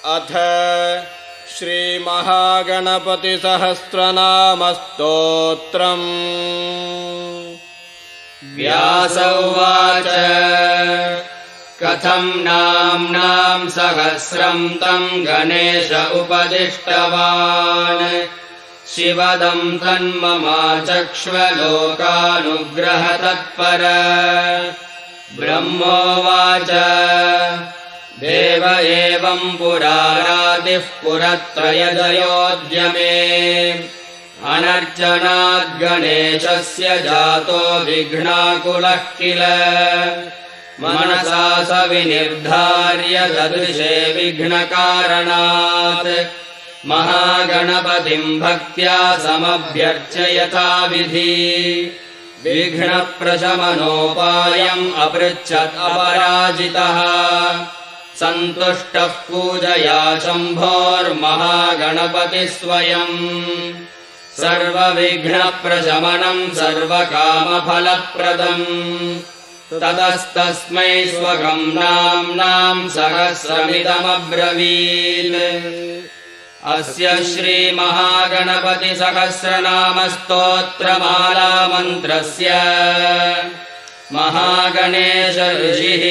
अथ श्रीमहागणपतिसहस्रनामस्तोत्रम्। व्यास उवाच कथं नाम्नां सहस्रं तं गणेश उपदिष्टवान् शिवदं तन्ममाचक्ष्वलोकानुग्रहतत्पर। ब्रह्मोवाच देव एवं पुरारादिः पुरत्रयजयोद्यमे अनर्चनाद्गणेशस्य जातो विघ्नाकुलः किल। मनसा स विनिर्धार्य ददृशे विघ्नकारणात् महागणपतिं भक्त्या समभ्यर्चयताविधि। विघ्नप्रशमनोपायम् अपृच्छत् अपराजितः सन्तुष्टः पूजया शम्भोर्महागणपतिः स्वयम्। सर्वविघ्नप्रशमनम् सर्वकामफलप्रदम् ततस्तस्मै स्वकम् नाम्नां सहस्रमिदमब्रवीत्। अस्य श्रीमहागणपतिसहस्रनामस्तोत्रमालामन्त्रस्य महागणेश ऋषिः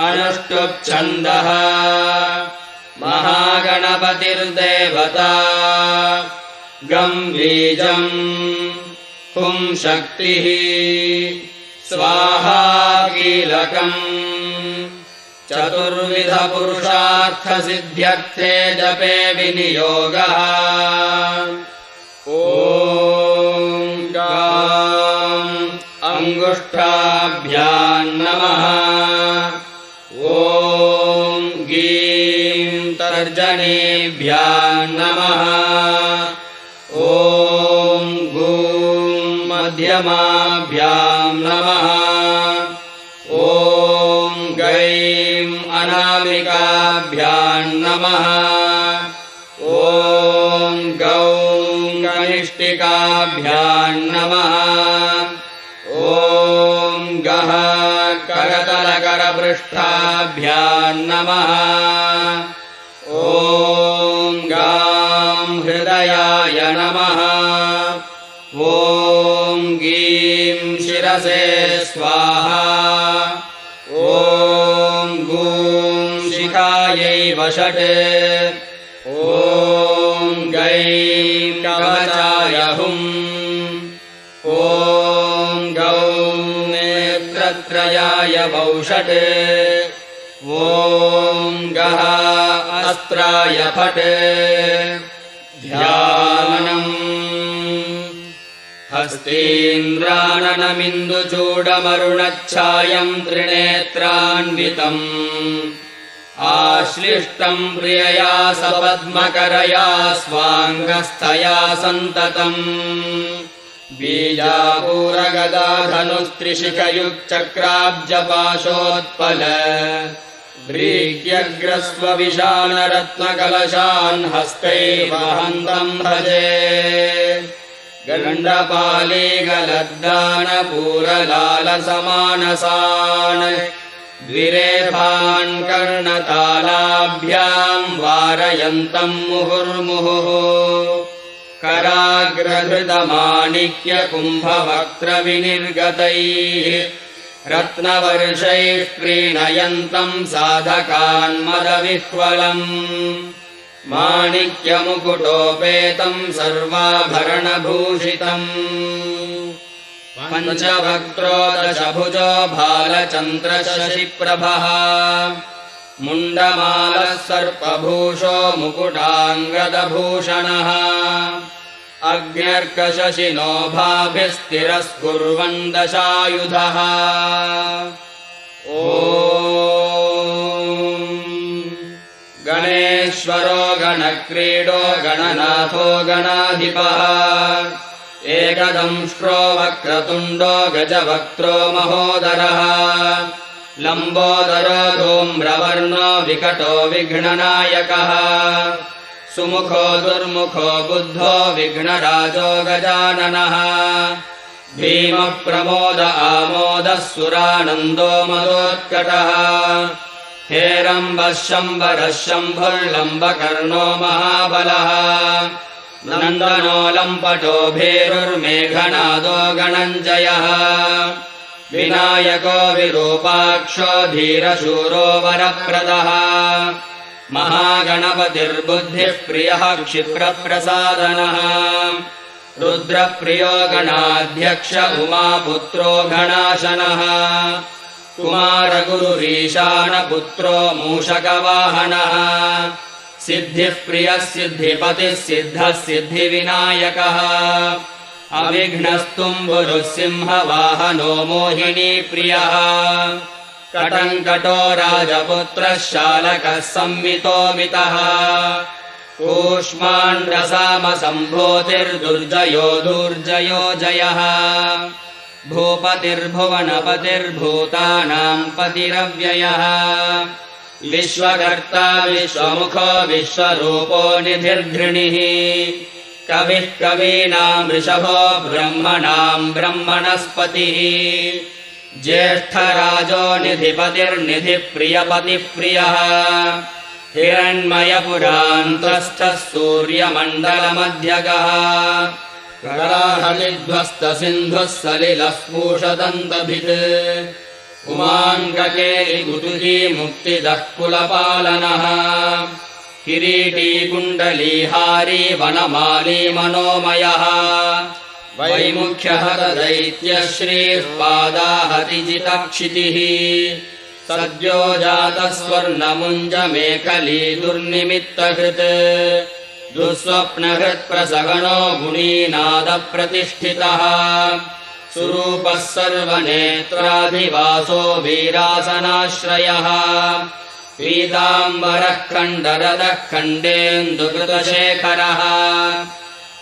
अनुष्टुप्छन्दः। महागणपतिर्देवता गं बीजम् हुं शक्तिः स्वाहा कीलकम्। चतुर्विधपुरुषार्थसिद्ध्यर्थे जपे विनियोगः। ॐ गां अङ्गुष्ठाभ्यां नमः। ॐ गीं तर्जनीभ्यां नमः। ॐ गूं मध्यमाभ्यां नमः। ॐ गैं अनामिकाभ्यां नमः। ॐ गौं कनिष्ठिकाभ्यां नमः। ॐ गः करतलकरपृष्ठाभ्यां नमः। ॐ गां हृदयाय नमः। ॐ गीं शिरसे स्वाहा। ॐ गूं शिखायै वषट्। ॐ गैं कवचाय हुम्। ॐ गौं नेत्रत्रयाय वौषट्। ॐ गः अस्त्राय फट्। ध्यानम् हस्तीन्द्राननमिन्दुचूडमरुणच्छायम् त्रिनेत्रान्वितम् आश्लिष्टम् प्रियया सपद्मकरया स्वाङ्गस्थया सन्ततम्। बीजापूरगदाधनुस्त्रिशिखयुक्चक्राब्जपाशोत्पल व्रीह्यग्रस्वविशालरत्नकलशान् हस्तैर्वहन्तम् भजे। गण्डपालीगलद्दानपूरलालसमानसान् द्विरेफान् कर्णतालाभ्यां वारयन्तम् मुहुर्मुहुः। कराग्रहृतमाणिक्यकुम्भवक्त्रविनिर्गतैः रत्नवर्षैः प्रीणयन्तम् साधकान् मदविह्वलम्। माणिक्यमुकुटोपेतम् सर्वाभरणभूषितम्। पञ्चवक्त्रो दशभुजो भालचन्द्रशशिप्रभः मुण्डमालः सर्पभूषो मुकुटाङ्गदभूषणः। अग्न्यर्कशशिनो भाभिस्तिरस्कुर्वन् दशायुधः। ॐ गणेश्वरो गणक्रीडो गणनाथो गणाधिपः एकदंष्ट्रो वक्रतुण्डो गजवक्त्रो महोदरः। लम्बोदरो धूम्रवर्णो विकटो विघ्ननायकः। सुमुखो दुर्मुखो बुद्धो विघ्नराजो गजाननः। भीमः प्रमोद आमोदः सुरानन्दो मदोत्कटः। हेरम्बः शम्बरः शम्भुर्लम्बकर्णो महाबलः नन्दनो लम्पटो भेरुर्मेघनादो गणञ्जयः विनायको विरूपाक्षो धीरशूरो वरप्रदः महागणपतिर्बुद्धिः प्रियः क्षिप्रप्रसादनः रुद्रप्रियो गणाध्यक्ष उमापुत्रो गणाशनः कुमारगुरुरीशानपुत्रो मूषकवाहनः सिद्धिः प्रियः सिद्धिपतिः सिद्धः सिद्धिविनायकः अविघ्नस्तुम्बुरुः सिंहवाहनो मोहिनी प्रियः कटङ्कटो राजपुत्रः शालकः संमितोमितः कूष्माण्डसामसम्भूतिर्दुर्जयो दुर्जयो जयः भूपतिर्भुवनपतिर्भूतानां पतिरव्ययः विश्वकर्ता विश्वमुखो विश्वरूपो निधिर्घृणिः कविः कवीनां ऋषभो ब्रह्मणां ब्रह्मणस्पतिः ज्येष्ठराजो निधिपतिर्निधिप्रियपतिप्रियः हिरण्मयपुरान्तस्थः सूर्यमण्डलमध्यगः कराहलिध्वस्तसिन्धुः सलिलः पूषदन्तभित् उमाङ्गकेलिकुतुकी मुक्तिदः कुलपालनः किरीटी कुण्डलीहारी वनमाली मनोमयः वैमुख्यः दैत्यश्रीः पादाहतिजितक्षितिः सद्यो जातः स्वर्णमुञ्जमेखली दुर्निमित्तहृत् दुःस्वप्नहृत्प्रसगणो गुणीनादप्रतिष्ठितः सुरूपः सर्वनेत्राधिवासो वीरासनाश्रयः पीताम्बरः खण्डरदः खण्डेन्दुकृतशेखरः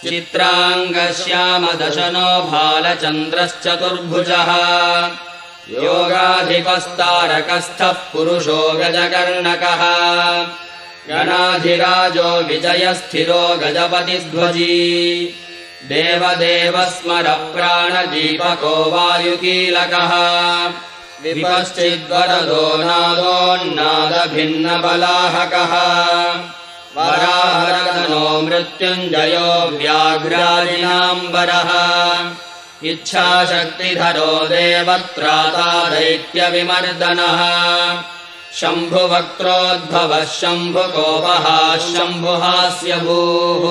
चित्राङ्गश्यामदशनो भालचन्द्रश्चतुर्भुजः योगाधिपस्तारकस्थः पुरुषो गजकर्णकः गणाधिराजो विजयस्थिरो गजपतिध्वजी देवदेवस्मरप्राणदीपको वायुकीलकः विपश्चिद्वरदो नादोन्नादभिन्नबलाहकः वराहरदनो मृत्युञ्जयो व्याघ्राजिनाम्बरः इच्छाशक्तिधरो देवत्राता दैत्यविमर्दनः शम्भुवक्त्रोद्भवः शम्भुकोपः शम्भुहास्यभूः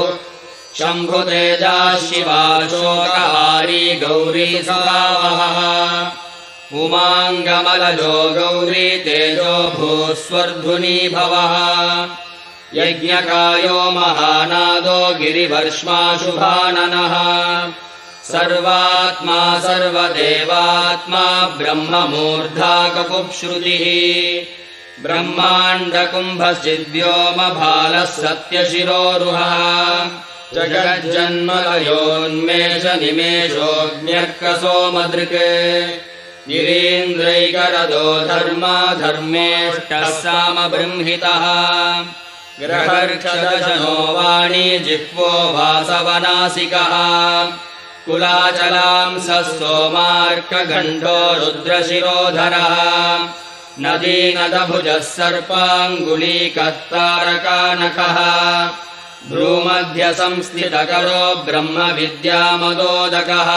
शम्भुतेजः शिवा शोकहारी गौरी सुरावहः उमाङ्गमलजो गौरी तेजो भूस्वर्धुनी भवः यज्ञकायो महानादो गिरिवर्ष्माशुभाननः सर्वात्मा सर्वदेवात्मा ब्रह्ममूर्धा कपुप्श्रुतिः ब्रह्माण्डकुम्भश्चिद्व्योमभालः सत्यशिरोरुहः जगज्जन्मलयोन्मेषनिमेषोऽग्न्यर्कसोमदृक् गिरीन्द्रैकरदो धर्माधर्मेष्टः सामबृंहितः ग्रहर्क्षदशनो वाणी जिह्वो वासवनासिकः कुलाचलांसः सोमार्कगण्डो रुद्रशिरोधरः नदीनदभुजः सर्पाङ्गुलीकत्तारकानखः भ्रूमध्यसंस्थितकरो ब्रह्मविद्यामदोदकः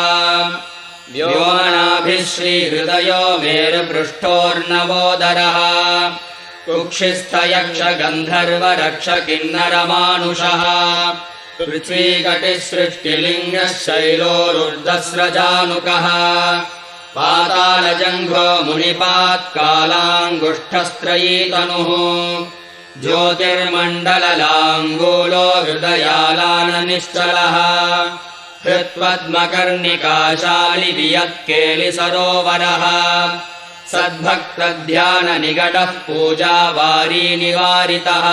व्योमनाभिः श्रीहृदयो मेरुपृष्ठोर्नवोदरः कुक्षिस्थयक्षगन्धर्वरक्षकिन्नरमानुषः पृथ्वीकटिसृष्टिलिङ्गः शैलोरुर्धस्रजानुकः पातालजङ्घो मुनिपात्कालाङ्गुष्ठस्त्रयीतनुः ज्योतिर्मण्डललाङ्गूलो हृदयालाननिश्चलः हृत्पद्मकर्णिकाशालि वियत्केलिसरोवरः सद्भक्तध्याननिगडः पूजावारी निवारितः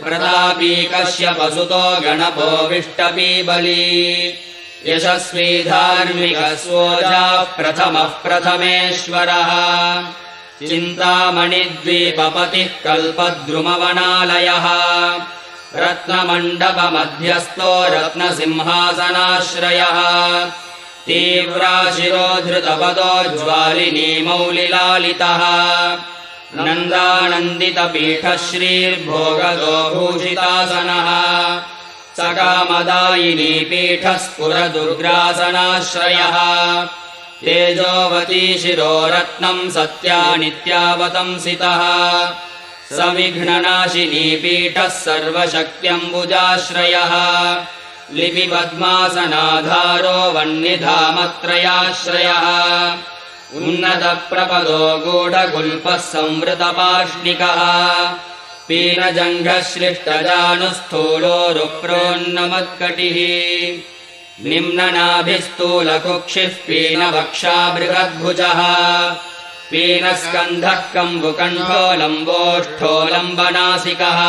प्रतापी कश्यपसुतो गणपो विष्टपीबली यशस्वी धार्मिकः सोजाः प्रथमः प्रथमेश्वरः चिन्तामणिद्वीपपतिः कल्पद्रुमवनालयः रत्नमण्डपमध्यस्थो रत्नसिंहासनाश्रयः तीव्राशिरोधृतपदो ज्वालिनी मौलिलालितः नन्दानन्दितपीठश्रीर्भोगदो भूषितासनः सकामदायिनी पीठस्फुरदुर्ग्रासनाश्रयः तेजोवती शिरोरत्नम् सत्या नित्यावतंसितः सविघ्ननाशिनी पीठः सर्वशक्त्यम्बुजाश्रयः लिपिपद्मासनाधारो वह्निधामत्रयाश्रयः उन्नतप्रपदो गूढगुल्पः संवृतपाष्णिकः पीनजङ्घश्लिष्टजानुस्थूलो रुप्रोन्नमत्कटिः निम्ननाभिस्थूलकुक्षिः पीनवक्षा बृहद्भुजः पीनस्कन्धः कम्बुकण्ठो लम्बोष्ठो लम्बनासिकः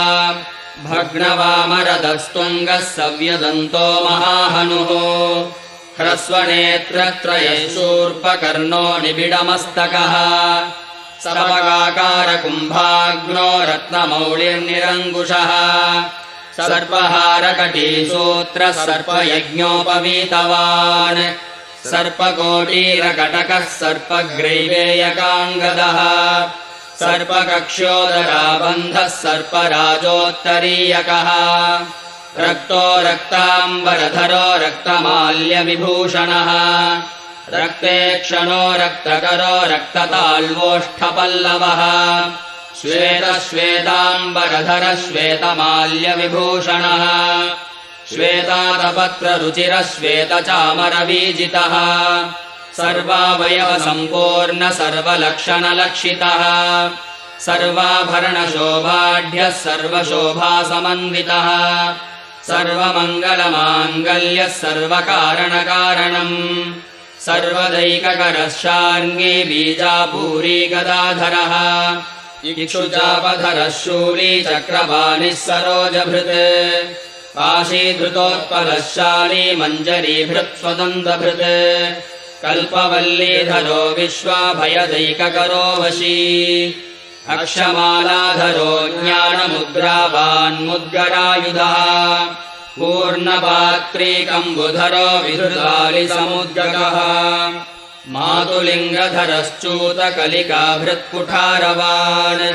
भग्नवामरदस्तुङ्गः सव्यदन्तो महाहनुः ह्रस्वनेत्रत्रयः शूर्पकर्णो निबिडमस्तकः सर्पगाकारकुम्भाग्नो रत्नमौलिर्निरङ्कुशः सर्पहारकटीसूत्रः सर्पयज्ञोपवीतवान् सर्पकोटीरकटकः सर्पग्रैवेयकाङ्गदः सर्पकक्ष्योदराबन्धः सर्पराजोत्तरीयकः रक्तो रक्ताम्बरधरो रक्तमाल्यविभूषणः रक्तेक्षणो रक्तकरो रक्तताल्वोष्ठपल्लवः श्वेतश्वेताम्बरधर श्वेतमाल्यविभूषणः श्वेतातपत्ररुचिरः श्वेतचामरवीजितः सर्वावयवसम्पूर्ण सर्वलक्षणलक्षितः सर्वाभरणशोभाढ्यः सर्वशोभासमन्वितः सर्वमङ्गलमाङ्गल्यः सर्वकारणकारणम् सर्वदैककरः शार्ङ्गी बीजापूरी गदाधरः इक्षुचापधरः शूली चक्रपाणिः सरोजभृत् काशीधृतोत्पलः शाली मञ्जरीभृत् स्वदन्तभृत् कल्पवल्लीधरो विश्वाभयदैककरो वशी अक्षमालाधरो ज्ञानमुद्रावान्मुद्गरायुधः पूर्णपात्रीकम्बुधरो विधृतालिसमुद्गगः मातुलिङ्गधरश्चूतकलिकाभृत्कुठारवान्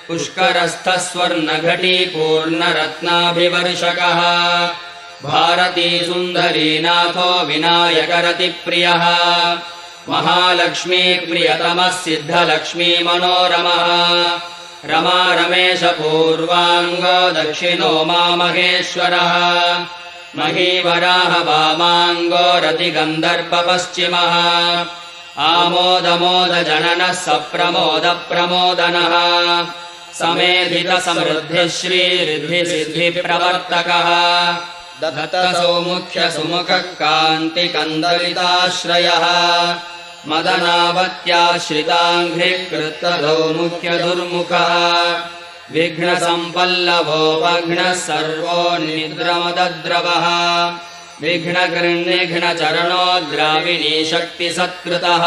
पुष्करस्थः स्वर्णघटी पूर्णरत्नाभिवर्षकः भारती सुन्दरीनाथो विनायकरतिप्रियः महालक्ष्मी प्रियतमः सिद्धलक्ष्मी मनोरमः रमा रमेश पूर्वाङ्गो दक्षिणो मामहेश्वरः महीवराह वामाङ्गो रतिगन्धर्पपश्चिमः आमोदमोदजननः सप्रमोदप्रमोदनः समेधितसमृद्धिः श्रीरिद्धिसिद्धिप्रवर्तकः दत्तसौमुख्यसुमुखः कान्तिकन्दलिताश्रयः मदनावत्याश्रिताङ्घ्रिः कृत्तदौमुख्यदुर्मुखः विघ्नसम्पल्लवो वघ्नः सर्वो निद्रमदद्रवः विघ्नकृन्निघ्नचरणो द्राविणी शक्तिसत्कृतः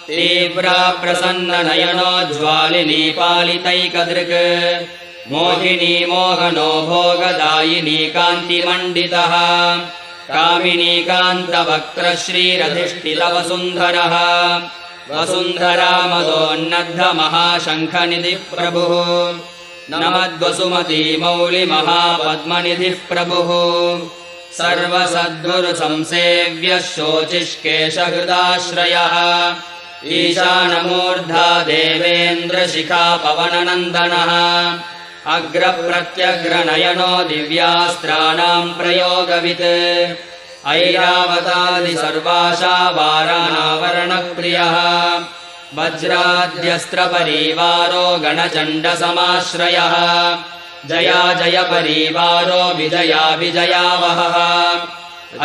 तीव्रा प्रसन्ननयनो ज्वालिनी पालितैकदृक् मोहिनी मोहनो भोगदायिनी कान्तिमण्डितः कामिनी कान्तवक्त्रः श्रीरधिष्ठितवसुन्धरः वसुन्धरा मदोन्नद्धमहाशङ्खनिधिः प्रभुः नमद्वसुमती मौलिमहापद्मनिधिः प्रभुः सर्वसद्गुरुसंसेव्यः शोचिष्केशहृदाश्रयः ईशानमूर्धा देवेन्द्रशिखा पवननन्दनः अग्रप्रत्यग्रनयनो दिव्यास्त्राणाम् प्रयोगवित् ऐरावतादिसर्वाशा वाराणावरणप्रियः वज्राद्यस्त्रपरीवारो गणचण्डसमाश्रयः जया जय परिवारो विजया विजयावहः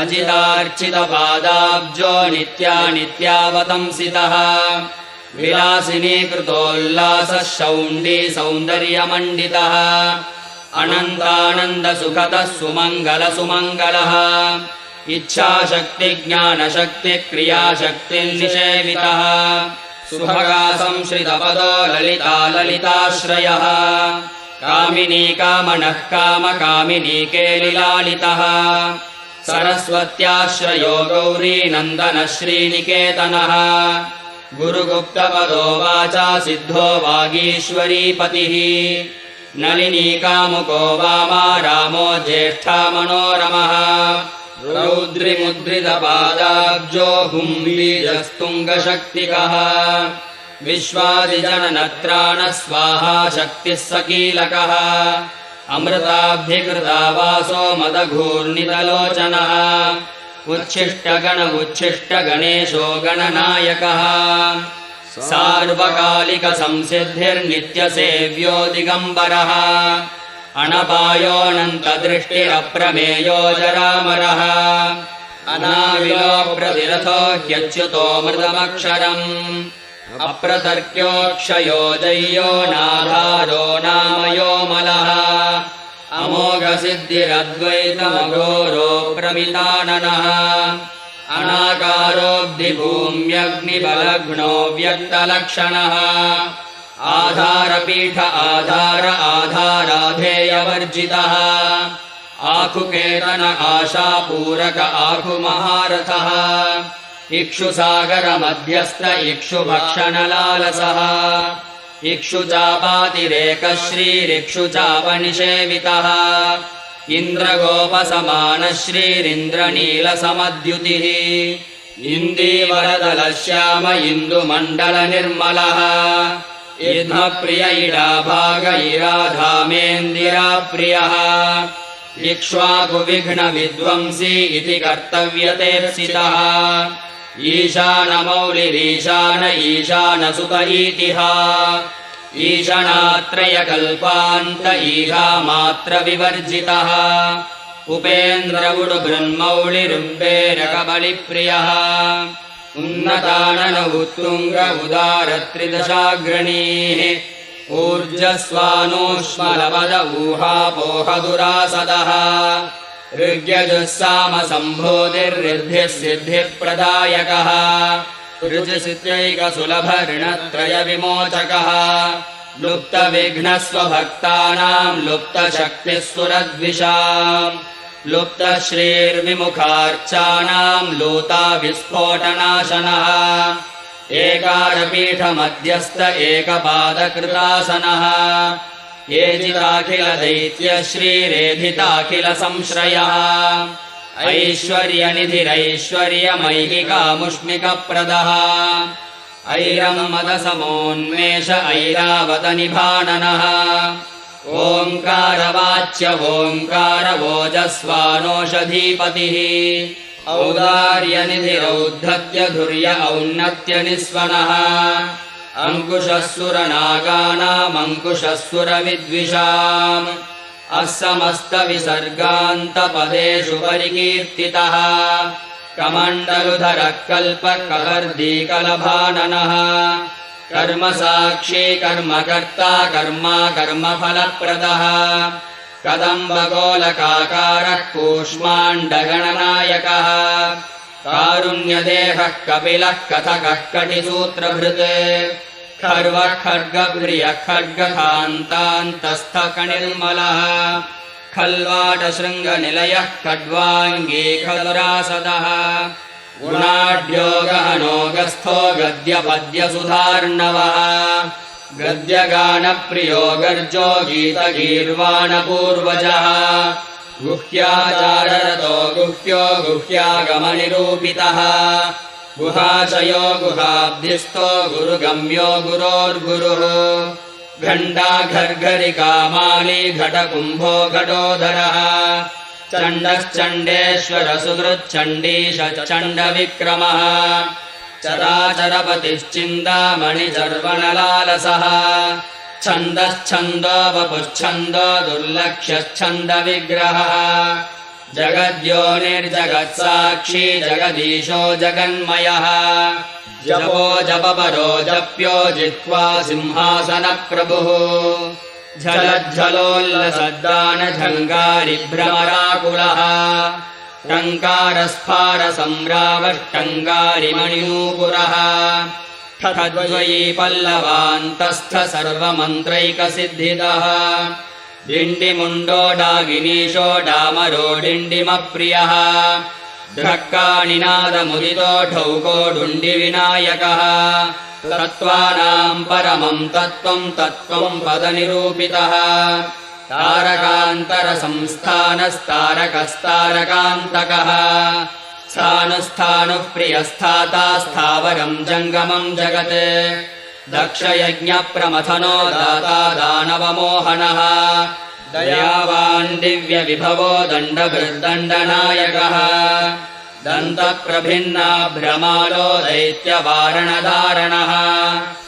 अजितार्चितपादाब्जो नित्यानित्यावतंसितः विलासिनी कृतोल्लासः शौण्डी सौन्दर्यमण्डितः अनन्तानन्दसुखतः सुमङ्गलसुमङ्गलः इच्छाशक्तिज्ञानशक्तिक्रियाशक्तिर्निषेवितः सुभगा संश्रितपदो ललिता ललिताश्रयः कामिनी कामनः कामकामिनी केलिलालितः सरस्वत्याश्रयो गौरी नन्दनः श्रीनिकेतनः गुरुगुप्तपदो वाचा सिद्धो वागीश्वरीपतिः नलिनीकामुको वामा रामो ज्येष्ठा मनोरमः रौद्रिमुद्रितपादाब्जो हुम्बीजस्तुङ्गशक्तिकः विश्वादिजननत्राणः स्वाहा शक्तिः सकीलकः अमृताब्धिकृतावासो मदघूर्णितलोचनः उच्छिष्टगणेशो गणनायकः सार्वकालिकसंसिद्धिर्नित्यसेव्यो दिगम्बरः अनपायोऽनन्तदृष्टिरप्रमेयो जरामरः अनाविलो प्रतिरथो ह्यच्युतो मृदमक्षरम् अप्रतर्क्योऽक्षयो जय्यो नाधारो नामयो मलः अमोघसिद्धिरद्वैतमघोरो प्रमिताननः अनाकारोऽब्धिभूम्यग्निबलघ्नो व्यक्तलक्षणः आधारपीठ आधाराधेयवर्जितः आखुकेतन आशापूरक आखुमहारथः इक्षुसागरमध्यस्थ इक्षुभक्षणलालसः इक्षुचापातिरेकश्रीरिक्षुचापनिषेवितः इन्द्रगोपसमानः श्रीरिन्द्रनीलसमद्युतिः इन्दीवरदलश्याम इन्दुमण्डलनिर्मलः इद्मप्रिय इडाभाग इराधामेन्दिराप्रियः इक्ष्वाकुविघ्नविध्वंसी इति कर्तव्यतेप्सितः ईशानमौलिरीशान ईशानसुत ईतिः ईशनात्रयकल्पान्त ईहामात्रविवर्जितः उपेन्द्रवुडुबृन्मौलिरुम्बेरकबलिप्रियः उन्नतानन उत्तुङ्ग उदारत्रिदशाग्रणीः ऊर्जस्वानोष्मलपद ऊहापोहदुरासदः ऋग्यजुस्सामसम्भोधिर्ऋद्धिः सिद्धिप्रदायकः ऋजसिद्ध्यैकसुलभऋणत्रयविमोचकः लुप्तविघ्नस्वभक्तानाम् लुप्तशक्तिः सुरद्विषाम् लुप्तश्रीर्विमुखार्चानाम् लूताविस्फोटनाशनः एकारपीठमध्यस्थ एकपादकृतासनः एजिताखिलदैत्यश्रीरेधिताखिलसंश्रयः ऐश्वर्यनिधिरैश्वर्यमैहिकामुष्मिकप्रदः ऐरमदसमोन्मेष ऐरावतनिभाननः ओङ्कारवाच्य ओङ्कारवोजस्वानोषधीपतिः औदार्यनिधिरौद्धत्यधुर्य औन्नत्यनिस्वनः अङ्कुशस्सुरनागानामङ्कुशस्सुरविद्विषाम् अस्समस्तविसर्गान्तपदेषु परिकीर्तितः कमण्डलुधरः कल्पकवर्दीकलभाननः कर्मसाक्षी कर्मकर्ता कर्मा कर्मफलप्रदः कदम्बगोलकाकारः कूष्माण्डगणनायकः कारुण्यदेहः कपिलः कथकः कटिसूत्रभृत् खर्वः खड्गप्रियः खड्गकान्तान्तस्थकनिर्मलः खल्वाटशृङ्गनिलयः खड्वाङ्गी खदुरासदः गुणाढ्यो गहनोगस्थो गद्यपद्यसुधार्णवः गद्यगानप्रियो गर्जो गीतगीर्वाणपूर्वजः गुह्याचाररतो गुह्यो गुह्यागमनिरूपितः गुहाशयो गुहाब्धिस्थो गुरुगम्यो गुरोर्गुरुः घण्टाघर्घरिकामाली घटकुम्भो घटोदरः चण्डश्चण्डेश्वर सुहृच्चण्डीशचण्डविक्रमः चराचरपतिश्चिन्तामणिचर्वणलालसः छन्दश्छन्दो वपुश्छन्दो दुर्लक्ष्यश्छन्दविग्रहः जगद्योनिर्जगत्साक्षी जगदीशो जगन्मयः जपो जपपरो जप्यो जित्वा सिंहासनप्रभुः झलज्झलोल्लसद्दानझङ्गारिभ्रमराकुलः टङ्कारस्फारसम्रावष्टङ्गारिमणिनूपुरः ठद्वयी पल्लवान्तस्थ सर्वमन्त्रैकसिद्धिदः डिण्डिमुण्डो डागिनीशो डामरो डिण्डिमप्रियः ढक्कानिनादमुदितो ढौकोडुण्डिविनायकः तत्त्वानाम् परमम् तत्त्वम् तत्त्वम् पदनिरूपितः तारकान्तरसंस्थानस्तारकस्तारकान्तकः स्थाणुस्थाणुः प्रियस्थाता स्थावरम् जङ्गमम् जगत् दक्षयज्ञप्रमथनो दाता दानवमोहनः दयावान् दिव्यविभवो दण्डभृद्दण्डनायकः दन्तप्रभिन्नाभ्रमालो दैत्यवारणधारणः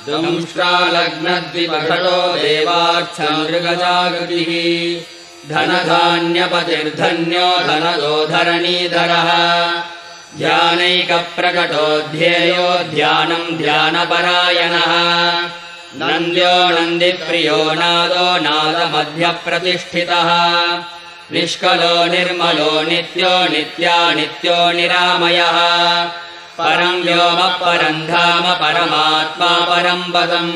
दंष्ट्रालग्नद्विपघटो देवार्थमृगजागृतिः धनधान्यपतिर्धन्यो धनदो धरणीधरः ध्यानैकप्रकटो ध्येयो ध्यानम् ध्यानपरायणः नन्द्यो नन्दिप्रियो नादो नादमध्यप्रतिष्ठितः निष्कलो निर्मलो नित्यो नित्यानित्यो निरामयः परम् व्योमः परम् धाम परमात्मा परम् पदम्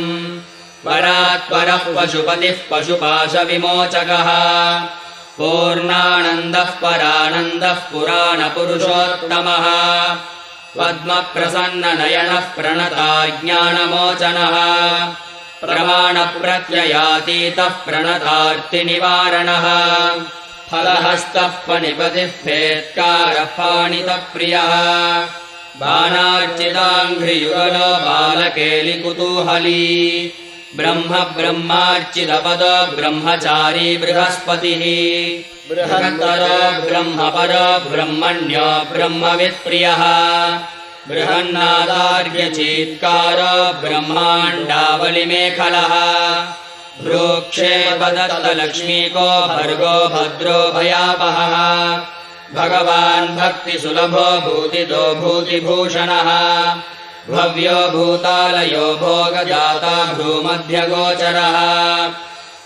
परात्परः पशुपतिः पशुपाशविमोचकः पूर्णानन्दः परानन्दः पुराणपुरुषोत्तमः पद्मप्रसन्ननयनः प्रणताज्ञानमोचनः प्रमाणप्रत्ययातीतः प्रणतार्तिनिवारणः फलहस्तः फणिपतिः फेत्कारः फाणितप्रियः बाणार्चिताङ्घ्रियुगलो बालकेलिकुतूहली ब्रह्म ब्रह्मार्चितपदो ब्रह्मचारी बृहस्पतिः बृहत्तरो ब्रह्मपरो ब्रह्मण्यो ब्रह्मवित्प्रियः बृहन्नादार्घ्यचीत्कारो ब्रह्माण्डावलिमेखलः भ्रूक्षेपदत्तलक्ष्मीको भर्गो भद्रो भयापहः भगवान् भक्तिसुलभो भूतितो भूतिभूषणः भव्यो भूतालयो भोगदाता भ्रूमध्यगोचरः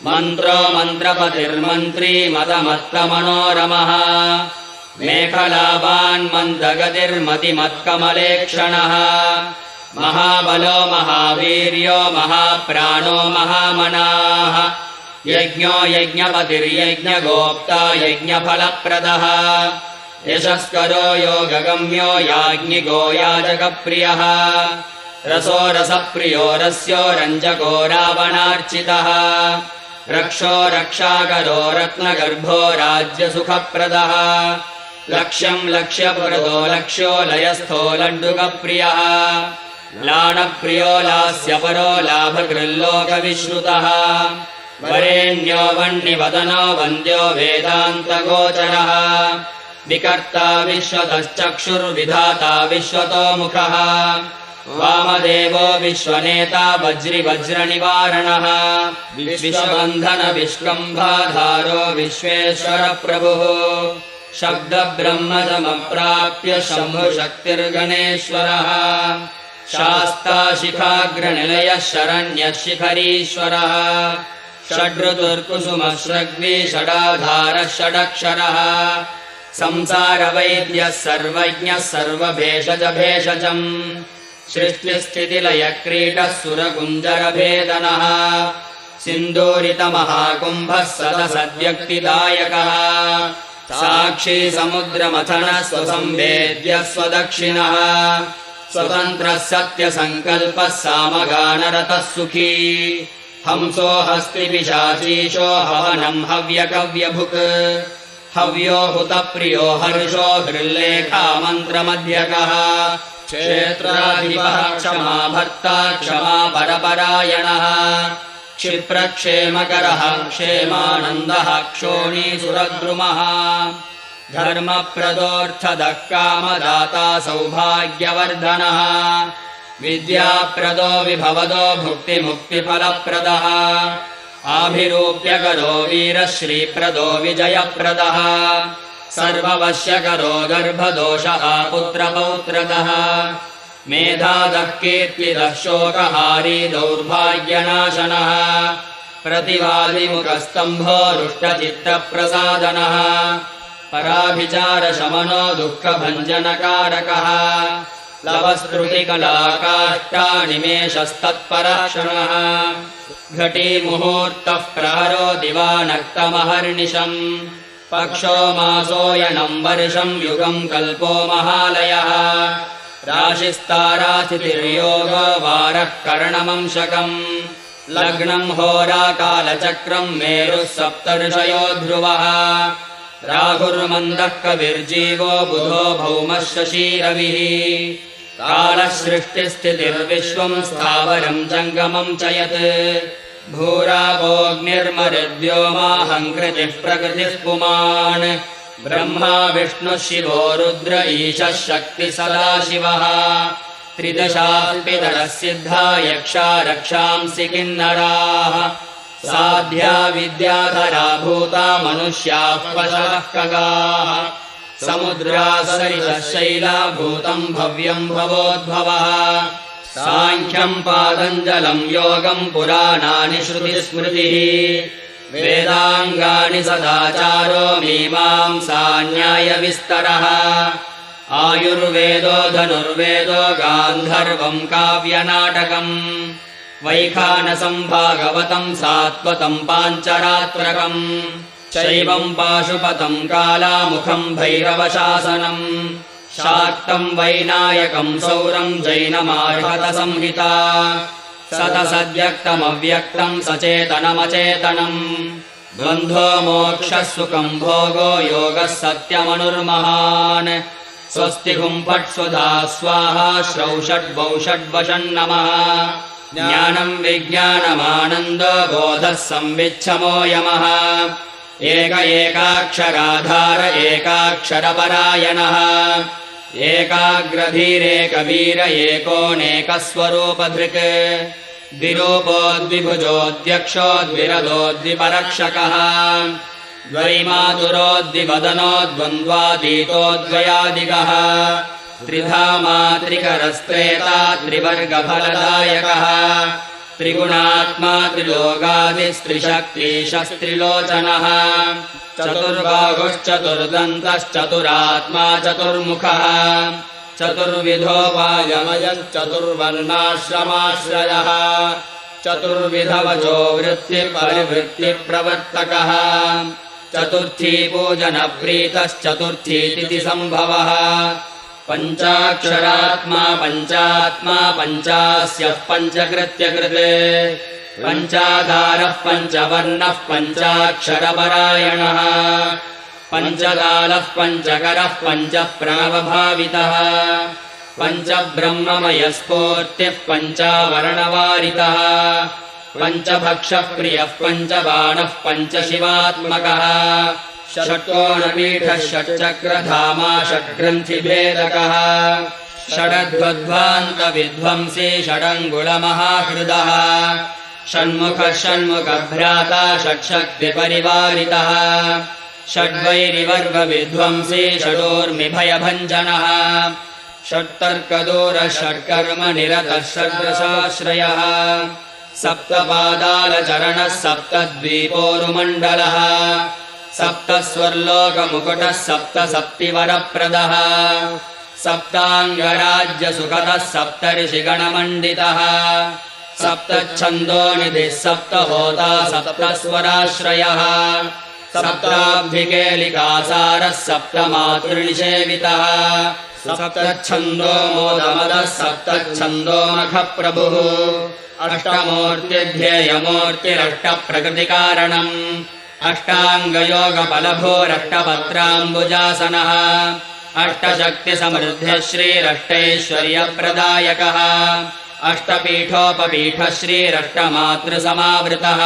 मन्त्रो मन्त्रपतिर्मन्त्री मतमत्तमनोरमः मेखलावान् मन्दगतिर्मतिमत्कमलेक्षणः महाबलो महावीर्यो महाप्राणो महामनाः यज्ञो यज्ञपतिर्यज्ञगोप्ता यज्ञफलप्रदः यशस्करो योगगम्यो याज्ञिको याजकप्रियः रसो रसप्रियो रस्यो रञ्जको रावणार्चितः रक्षो रक्षाकरो रत्नगर्भो राज्यसुखप्रदः लक्ष्यम् लक्ष्यप्रदो लक्ष्यो लयस्थो लड्डुकप्रियः लाणप्रियो लास्यपरो लाभकृल्लोकविश्रुतः वरेण्यो वह्निवदनो वन्द्यो वेदान्तगोचरः विकर्ता विश्वतश्चक्षुर्विधाता विश्वतोमुखः वामदेवो विश्वनेता वज्रिवज्रनिवारणः विश्वबन्धन विष्कम्भाधारो विश्वेश्वरप्रभुः शब्दब्रह्मजमप्राप्य शम्भुशक्तिर्गणेश्वरः शास्ताशिखाग्रनिलयः शरण्यः शिखरीश्वरः षड्ऋतुर्कुसुमश्रग्वी षडाधारः षडक्षरः संसारवैद्यः सर्वज्ञः सर्वभेषजभेषजम् सृष्टिस्थितिलयक्रीडः सुरकुञ्जरभेदनः सिन्दूरितमहाकुम्भः सदसद्व्यक्तिदायकः साक्षी समुद्रमथनः स्वसंवेद्यः स्वदक्षिणः स्वतन्त्रः सत्यसङ्कल्पः सामगानरतः सुखी हंसो हस्तिपिशाचीशो हवनम् हव्यकव्यभुक् हव्यो हुतप्रियो हर्षो हृल्लेखामन्त्रमध्यकः क्षेत्राधिपः क्षमा भर्ता क्षमा परपरायणः क्षिप्रक्षेमकरः क्षेमानन्दः क्षोणीसुरद्रुमः धर्मप्रदोऽर्थदः कामदाता सौभाग्यवर्धनः विद्याप्रदो विभवदो भुक्तिमुक्तिफलप्रदः आभिरूप्यकरो वीरः श्रीप्रदो विजयप्रदः सर्ववश्यकरो गर्भदोषः पुत्रपौत्रदः मेधादः कीर्तिदः शोकहारी दौर्भाग्यनाशनः प्रतिवादिमुखस्तम्भो रुष्टचित्तप्रसादनः पराभिचारशमनो दुःखभञ्जनकारकः लवस्तृतिकलाकाष्ठानिमेषस्तत्पराक्षणः घटीमुहूर्तः प्रहरो दिवानक्तमहर्निशम् पक्षो मासोऽयनं वर्षं युगं कल्पो महालयः राशिस्तारातिथिर्योगो वारः करणमंशकम् लग्नं होराकालचक्रं मेरुः सप्तर्षयो ध्रुवः राहुर्मन्दः कविर्जीवो बुधो भौमः शशीरविः कालः सृष्टिस्थितिर्विश्वं स्थावरं जङ्गमं च यत् भूरावोऽग्निर्मरुद्व्योमाहङ्कृतिः प्रकृतिः पुमान् ब्रह्मा विष्णुः शिवो रुद्र ईशः शक्तिः सदाशिवः त्रिदशाल्पितरः सिद्धा यक्षा रक्षांसि किन्नराः साध्या विद्याधरा भूता मनुष्याः पशवः खगाः समुद्रा सरितः शैला भूतं भव्यं भवोद्भवः साङ्ख्यं पातञ्जलं योगं पुराणानि श्रुतिस्मृतिः वेदाङ्गानि सदाचारो मीमांसा न्यायविस्तरः आयुर्वेदो धनुर्वेदो गान्धर्वं काव्यनाटकम् वैखानसं भागवतं सात्वतं पाञ्चरात्रकम् शैवं पाशुपतं कालामुखं भैरवशासनम् शाक्तं वैनायकं सौरं जैनमार्हतसंहिता सतसद्व्यक्तमव्यक्तं सचेतनमचेतनम् द्वन्द्वो मोक्षः सुखं भोगो योगः सत्यमनुर्महान् स्वस्ति हुंफट् स्वधा स्वाहा श्रौषड्वौषड्वशन्नमः ज्ञानं विज्ञानमानन्दो बोधः संविच्छमो यमः एक एकाक्षराधार एकाक्षरपरायणः एकाग्रधीरेकवीर एकोऽनेकस्वरूपधृक् द्विरूपो द्विभुजोऽध्यक्षो द्विरदो द्विपरक्षकः द्वैमातुरो द्विवदनो द्वन्द्वातीतो द्वयादिगः त्रिधामा त्रिकरस्त्रेता त्रिवर्गफलदायकः त्रिगुणात्मा त्रिलोकादिस्त्रिशक्तिशस्त्रिलोचनः चतुर्बाहुश्चतुर्दन्तश्चतुरात्मा चतुर्मुखः चतुर्विधोपायमयश्चतुर्वर्णाश्रमाश्रयः चतुर्विधवचो वृत्तिपरिवृत्तिप्रवर्तकः चतुर्थी पूजनप्रीतश्चतुर्थी तिथिसम्भवः पञ्चाक्षरात्मा पञ्चात्मा पञ्चास्यः पञ्चकृत्यकृत् पञ्चाधारः पञ्चवर्णः पञ्चाक्षरपरायणः पञ्चकालः पञ्चकरः पञ्चप्रणवभावितः पञ्चब्रह्ममयस्फूर्तिः पञ्चावरणवारितः पञ्चभक्षः प्रियः पञ्चबाणः पञ्चशिवात्मकः षट्कोणपीठः षट्चक्रधामा षड्ग्रन्थिभेदकः षडध्वध्वान्तविध्वंसी षडङ्गुलमहाहृदः षण्मुखः षण्मुखभ्राता षट्शक्तिपरिवारितः षड्वैरिवर्गविध्वंसी षडोर्मिभयभञ्जनः षट्तर्कदूरः षट्कर्मनिरतः षड्रसाश्रयः सप्तपादालचरणः सप्तद्वीपोरुमण्डलः सप्तस्वर्लोकमुकुटः सप्तसप्तिवरप्रदः सप्ताङ्गराज्यसुखदः सप्तर्षिगणमण्डितः सप्तच्छन्दोनिधिः सप्तहोता सप्तस्वराश्रयः सप्ताब्धिकेलिकासारः सप्तमातृनिषेवितः सप्तच्छन्दो मोदमदः सप्तच्छन्दोमखप्रभुः अष्टमूर्तिध्येयमूर्तिरष्टप्रकृतिकारणम् अष्टाङ्गयोगफलभोरष्टपत्राम्बुजासनः अष्टशक्तिसमृद्धिः श्रीरष्टैश्वर्यप्रदायकः अष्टपीठोपपीठः श्रीरष्टमातृसमावृतः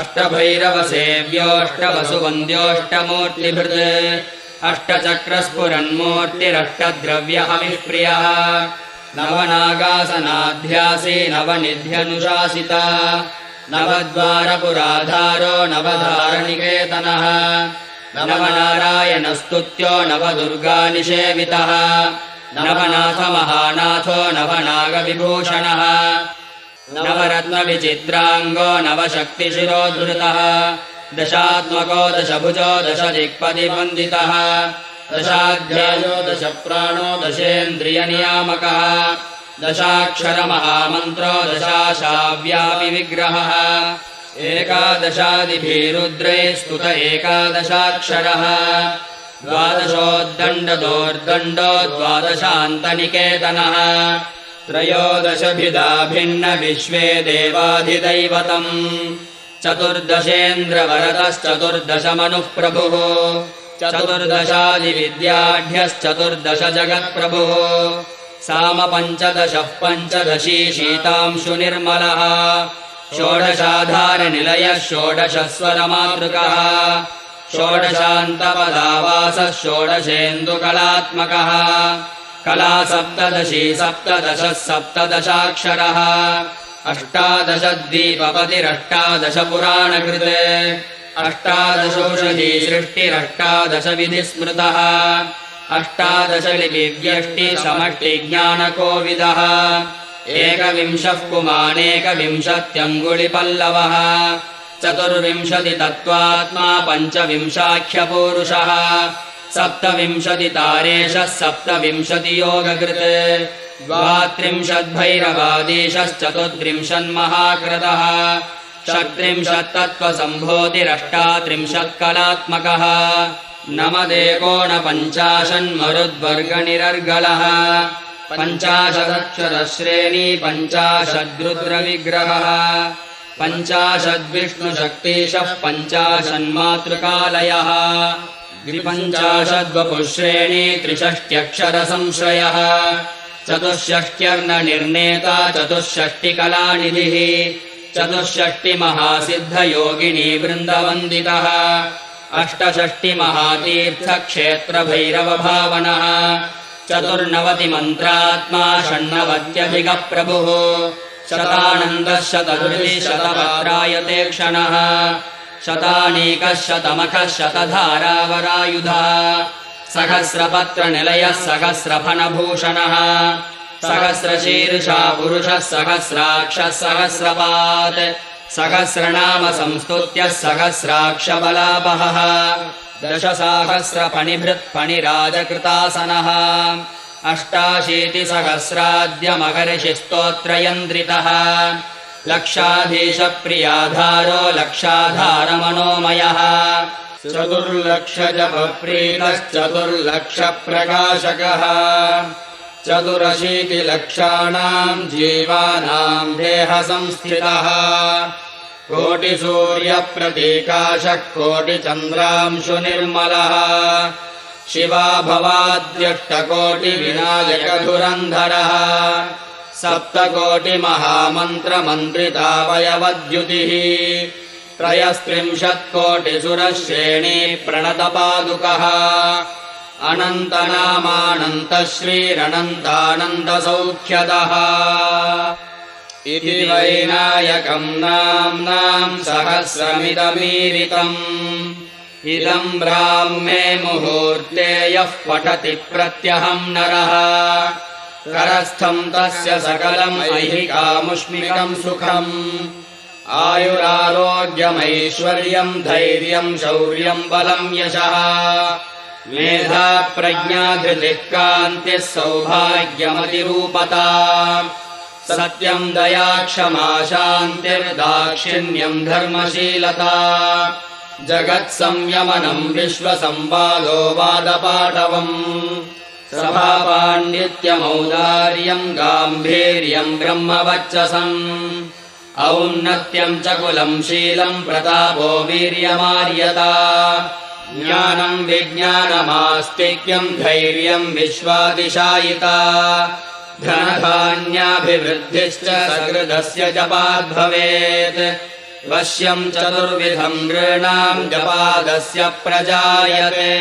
अष्टभैरवसेव्योऽष्टवसुवन्द्योऽष्टमूर्तिभृत् अष्टचक्रस्फुरन्मूर्तिरष्टद्रव्यहविप्रियः नवनागासनाध्यासी नवनिध्यनुशासिता नवद्वारपुराधारो नवधारनिकेतनः नवनारायणस्तुत्यो नवदुर्गानिषेवितः नवनाथमहानाथो नवनागविभूषणः नवरत्नविचित्राङ्गो नवशक्तिशिरोधृतः दशात्मको दशभुजो दशदिक्पतिवन्दितः दशाध्यायो दशप्राणो दशेन्द्रियनियामकः दशाक्षरमहामन्त्रो दशाशाव्यापि विग्रहः एकादशादिभिरुद्रैः स्तुत एकादशाक्षरः द्वादशोद्दण्डदोर्दण्डो द्वादशान्तनिकेतनः त्रयोदशभिधा भिन्न विश्वे देवाधिदैवतम् चतुर्दशेन्द्रवरदश्चतुर्दशमनुः प्रभुः चतुर्दशादिविद्याढ्यश्चतुर्दश जगत्प्रभुः सामपञ्चदशः पञ्चदशी शीतांशु निर्मलः षोडशाधारनिलयः षोडशस्वरमातृकः षोडशान्तपदावासः षोडशेन्दुकलात्मकः कला सप्तदशी सप्तदशः सप्तदशाक्षरः अष्टादशद्वीपपतिरष्टादश पुराणकृते अष्टादशौषधी सृष्टिरष्टादश विधिस्मृतः अष्टादश लिपिव्यष्टिसमष्टिज्ञानकोविदः एकविंशः पुमानेकविंशत्यङ्गुलिपल्लवः चतुर्विंशतितत्त्वात्मा पञ्चविंशाख्यपूरुषः सप्तविंशतितारेशः सप्तविंशतियोगकृत् द्वात्रिंशद्भैरवादीशश्चतुर्त्रिंशन्महाक्रतः षट्त्रिंशत्तत्त्वसम्भोतिरष्टात्रिंशत्कलात्मकः नमदेकोनपञ्चाशन्मरुद्वर्गनिरर्गलः पञ्चाशदक्षरश्रेणी पञ्चाशद्रुद्रविग्रहः पञ्चाशद्विष्णुशक्तिशः पञ्चाशन्मातृकालयः द्विपञ्चाशद्वपुश्रेणी त्रिषष्ट्यक्षरसंश्रयः चतुष्षष्ट्यर्णनिर्णेता चतुष्षष्टिकलानिधिः चतुष्षष्टिमहासिद्धयोगिनी वृन्दवन्दितः अष्टषष्टिमहातीर्थक्षेत्रभैरवभावनः चतुर्नवतिमन्त्रात्मा षण्णवत्यधिकप्रभुः शतानन्दः शतधृतिः शतवक्त्रायते क्षणः शतानीकः शतमखः शतधारावरायुधः सहस्रपत्रनिलयः सहस्रफणभूषणः सहस्रशीर्षा पुरुषः सहस्राक्षः सहस्रपात् सहस्रनाम संस्तुत्यः सहस्राक्षबलापहः दशसाहस्रफणिभृत्फणिराजकृतासनः अष्टाशीतिसहस्राद्यमहर्षिस्तोत्रयन्द्रितः लक्षाधीशप्रियाधारो लक्षाधारमनोमयः चतुर्लक्षजपप्रीतश्चतुर्लक्षप्रकाशकः चतुरशीतिलक्षाणाम् जीवानाम् देहसंस्थितः कोटिसूर्यप्रतीकाशः कोटिचन्द्रांशु निर्मलः शिवा भवाद्यष्टकोटिविनायकधुरन्धरः सप्तकोटिमहामन्त्रमन्त्रितावयवद्युतिः त्रयस्त्रिंशत्कोटिसुरश्रेणी प्रणतपादुकः अनन्तनामानन्तः श्रीरनन्तानन्दसौख्यदः इति वैनायकम् नाम्नाम् सहस्रमिदमीरितम् इदम् ब्राह्मे मुहूर्ते यः पठति प्रत्यहम् नरः करस्थम् तस्य सकलम् ऐहिकामुष्मिकम् सुखम् आयुरारोग्यमैश्वर्यम् धैर्यम् शौर्यम् बलम् यशः मेधा प्रज्ञा धृतिः कान्तिः सौभाग्यमतिरूपता सत्यम् दया क्षमा शान्तिर्दाक्षिण्यम् धर्मशीलता जगत्संयमनम् विश्वसंवादो वादपाटवम् सभापाण्डित्यमौदार्यम् गाम्भीर्यम् ब्रह्मवर्चसम् औन्नत्यम् च कुलम् शीलम् प्रतापो वीर्यमार्यता ज्ञानम् विज्ञानमास्तिक्यम् धैर्यम् विश्वातिशायिता धनधान्याभिवृद्धिश्च सकृदस्य जपाद्भवेत् वश्यम् चतुर्विधम् नृणाम् जपादस्य प्रजायते।